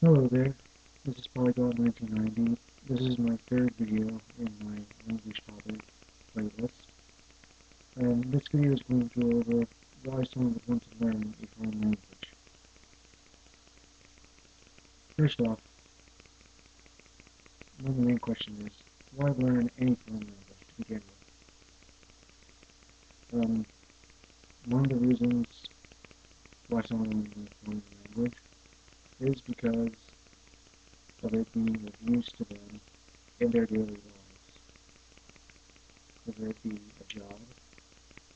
Hello there, this is Polygon 1990. This is my third video in my language topic playlist. And this video is going to go over why someone would want to learn a foreign language. First off, one of the main questions is, why learn any foreign language to begin with? One of the reasons why someone would learn a foreign language is because of it being of use to them in their daily lives, whether it be a job,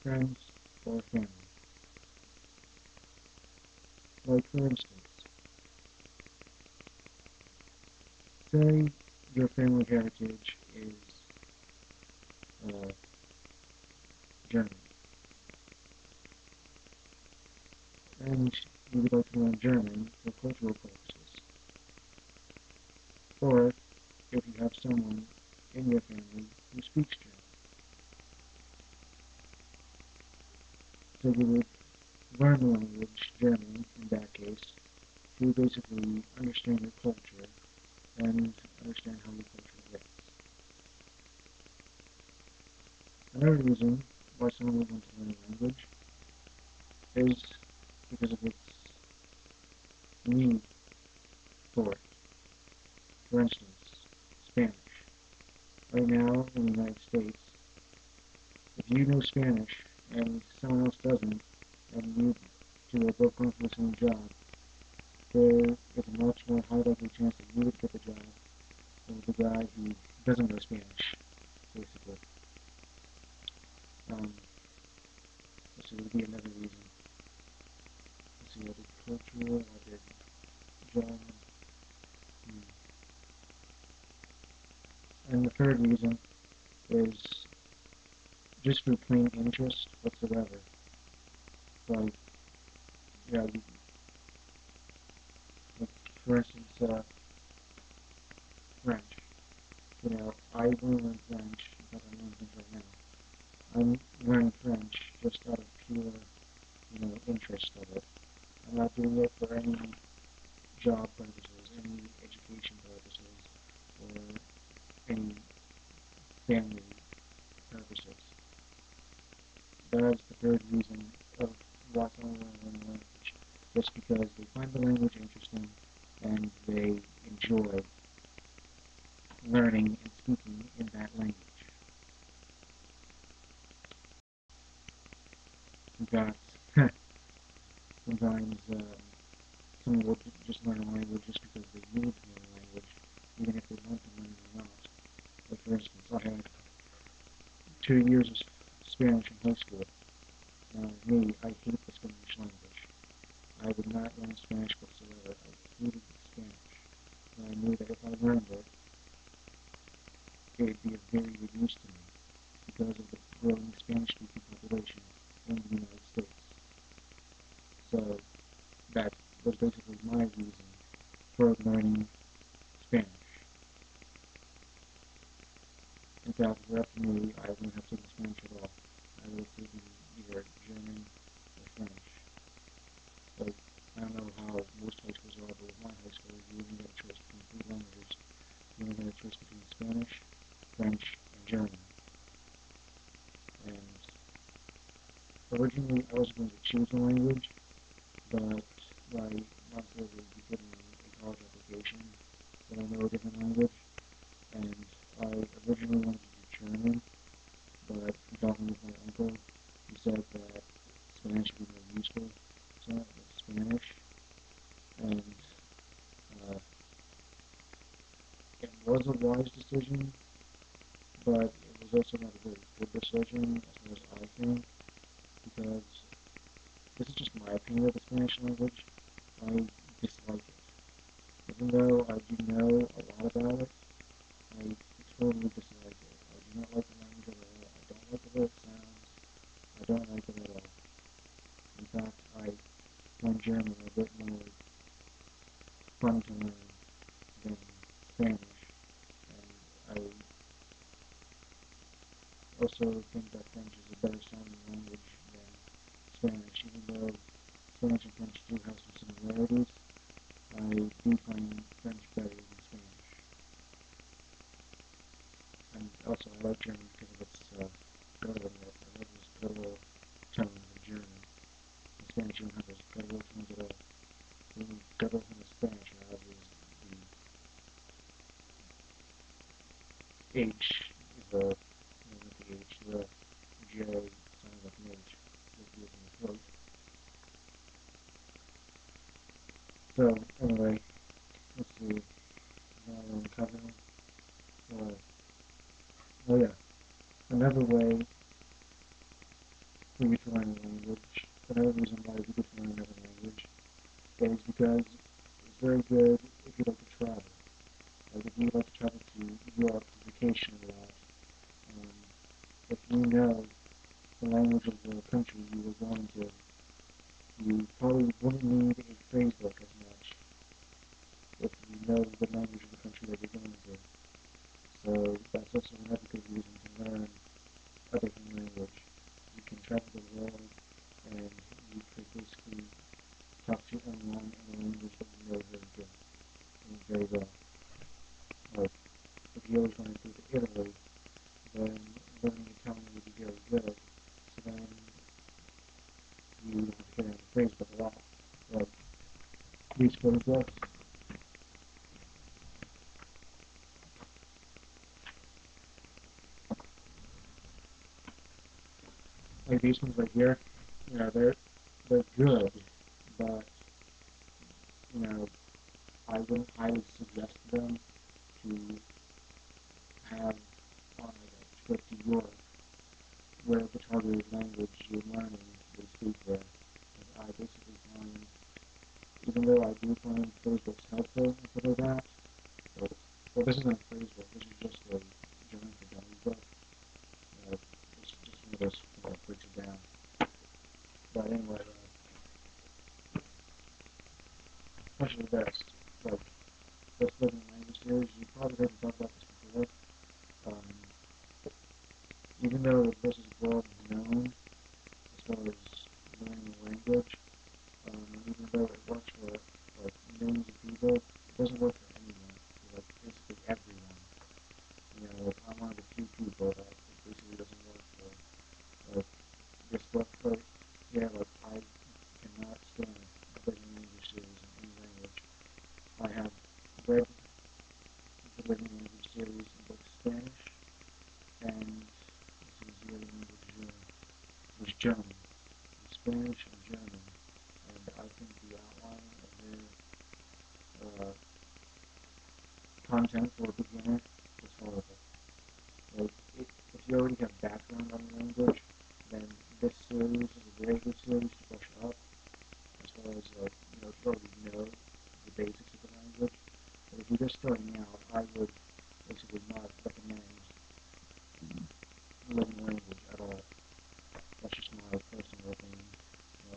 friends, or family. Like, for instance, say your family heritage is German, and you would like to learn German for cultural purposes. Or if you have someone in your family who speaks German. So you would learn the language, German, in that case, to basically understand your culture and understand how your culture works. Another reason why someone would want to learn a language is because of its need for it. For instance, Spanish. Right now, in the United States, if you know Spanish and someone else doesn't, and you two are both going for the same job, there is a much more high likely chance that you would get the job than the guy who doesn't know Spanish, basically. This would be another reason. Let's see, I did cultural, I did job. And the third reason is just for plain interest whatsoever. Like, yeah, like for instance, French. You know, I want to learn French, because I'm learning French right now. I'm learning French just out of pure, interest of it. I'm not doing it for any job purposes, any education purposes, or any family purposes. That is the third reason of why someone wants to learn a language. Just because they find the language interesting and they enjoy learning and speaking in that language. In fact, sometimes someone will just learn a language just because they need to learn a language, even if they want to learn it or not. Like, for instance, I had 2 years of Spanish in high school. Now, me, I hate the Spanish language. I would not learn Spanish whatsoever. I hated Spanish. And I knew that if I learned it, it would be of very good use to me because of the growing Spanish-speaking population in the United States. So that was basically my reason for learning Spanish. In fact, if it were up to me, I wouldn't have taken Spanish at all. I would have taken either German or French. Like, I don't know how most high schools are, but with my high school, you only got a choice between 3 languages. You only got a choice between Spanish, French, and German. And originally, I was going to choose a language, but my monster would be putting in a college application that I know a different language, and I originally wanted to do German, but talking with my uncle, he said that Spanish would be more useful, so I went with Spanish, and it was a wise decision, but it was also not a very good decision as far as I think, because this is just my opinion of the Spanish language. I dislike it. Even though I do know a lot about it, I totally dislike it. I do not like the language at all. I don't like the way it sounds. I don't like it at all. In fact, I find German a bit more fun to learn than Spanish. And I also think that French is a better sounding language than Spanish, even though Spanish and French do have some similarities. I do find French better than Spanish. And also, I like German because of its gutturalness. I love those guttural tones in German. In Spanish, you don't have those guttural tones at all. The only guttural tone in Spanish has is the H is the, not the H, the J sounds like an H. It's used in the throat. So, anyway, let's see. Now we're uncovering. Oh yeah, another way for you to learn a language, another reason why it's good to learn another language, is because it's very good if you like to travel. Like if you like to travel to Europe to vacation a lot, if you know the language of the country you were going to, you probably wouldn't need a phrase book as much if you know the language of the country that you're going to. So that's also another good reason to learn a different language. You can travel the world and you could basically talk to anyone in a language that you know very good and very well. Like if you always want to go to Italy, then learning Italian would be very good. So then you don't have to get out of the phrase book a lot. Like these phrase books. Like these ones right here, they're good, but I wouldn't highly suggest them to have on a trip to Europe where the targeted language you're learning they speak there. I basically find, even though I do find phrase books helpful and stuff like that, but, well, this isn't a phrase book, this is just a German for Dummies book. It's just one of those that breaks it down. But anyway, especially this, like, this living language series, you probably heard me talk about this before. Um, Even though this is well known as far as learning a language, even though it works for like millions of people, it doesn't work for anyone. For, like basically everyone. Like I'm one of the few people that it basically doesn't work for. Like this book, like like I cannot stand a living language series in any language. I have read the living language series in both Spanish and this is the other language was German. Spanish and German, and I think the outline of their content for a beginner is horrible. Like, if you already have background on the language, then this series is a very good series to brush up, as far as, like, if you already know the basics of the language. But if you're just starting out, I would basically not recommend learning language at all. That's just my personal opinion.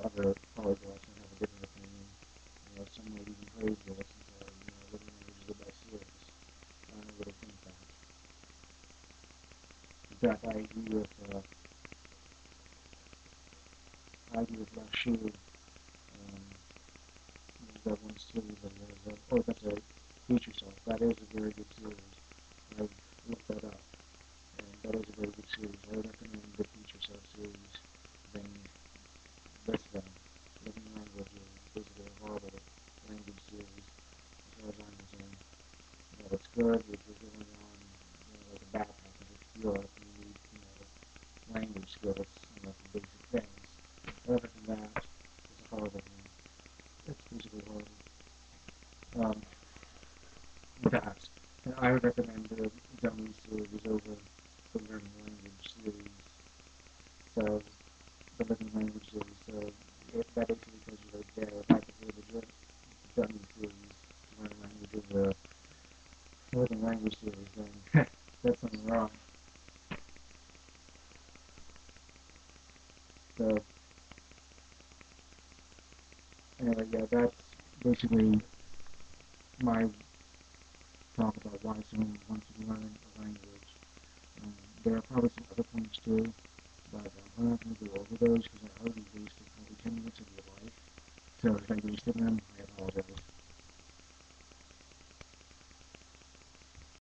Other polyglots may have a different opinion. Some might even praise this and say, living language is the best series. I don't really think that. In fact, I agree with Rashid. That one series that he has. That's a Teach Yourself. That is a very good series. I've looked that up, and that is a very good series. I would recommend the Teach Yourself series than this then. Living language is basically a horrible language series, as far as I'm concerned. It's good if you're going on, like a backpack into Europe, you need, language skills, some basic things. Other than that, it's a horrible thing. It's basically horrible. That, and I would recommend the Dummy series over the Learning Language series. So, the Living Language series. So, that basically tells you right there, if I prefer the Dummy series to learn language over the Living Language series, then that's something wrong. So, anyway, yeah, that's basically my talk about why someone wants to learn a language. There are probably some other points too, but I'm not going to go over those because I already wasted probably 10 minutes of your life. So if I wasted them, I apologize.